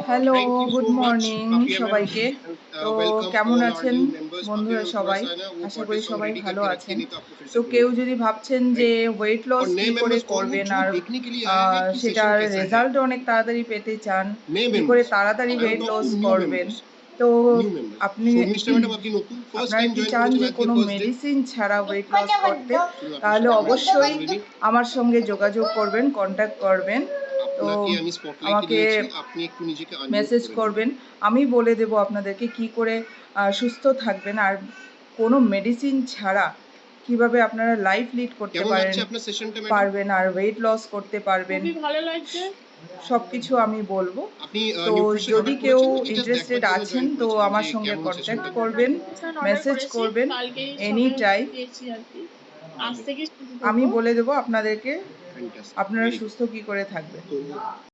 Hello, Thank you good so much, morning Afia ma'am, সবাইকে। তো and welcome কেমন all our আছেন new members. বন্ধুরা Afia ma'am थोड़ा সবাই? सा है ना वो আশা body করি song সবাই ready ভালো करके रखिए আছেন। नहीं तो आपको फिर তো से কেউ बोलूंगा, যদি ভাবছেন যে राइट। ওয়েট और লস नए কি করে मेंबर्स को वो করবেন जो আর देखने के लिए आया है कि सेशन সেটার कैसा है, রেজাল্ট অনেক তাড়াতাড়ি পেতে চান, नए কি করে मेंबर्स, তাড়াতাড়ি I am weight talk loss to new করবেন, मेंबर्स, তো न्यू मेंबर्स। আপনি शर्मिष्ठा मैडम आपकी नतू फर्स्ट আপনারা टाइम কি ज्वाइन চান करोगे যে मैथ के কোনো फर्स्ट डे, মেডিসিন ছাড়া ওয়েট লস করতে, चलो आपकी তাহলে शर्मिष्ठा অবশ্যই मैडम रेडी। আমার সঙ্গে যোগাযোগ করবেন, কন্ট্যাক্ট করবেন। তো আপনাকে আমি স্পটলাইটে আমাকে নিয়েছি, আপনি একটু নিজেকে আনমিউট মেসেজ করে নিন। করবেন, আমি বলে দেব আপনাদেরকে কি করে সুস্থ থাকবেন আর কোনো মেডিসিন ছাড়া কিভাবে আপনারা লাইফ লিড করতে কেমন লাগছে আপনার সেশনটা ম্যাডাম? পারবেন আর ওয়েট লস করতে পারবেন, খুবই ভালো লাগছে। সব কিছু আমি বলবো। আপনি তো নিউট্রিশন যদি অর্ডার কেউ করেছেন নাকি জাস্ট ইন্টারেস্টেড দেখবার জন্য আছেন জয়েন তো করেছিলেন আমার যে সঙ্গে কেমন কন্ট্যাক্ট সেশনটা? করবেন, নিউট্রিশন অর্ডার মেসেজ করেছি, করবেন কালকেই এনি সবে টাইম। পেয়েছি আর কি। আজ ভালো, থেকে শুরু আমি করবো। বলে দেবো আপনাদেরকে ফ্যান্টাস্টিক, আপনারা ভেরি গুড। সুস্থ কি করে থাকবেন। তো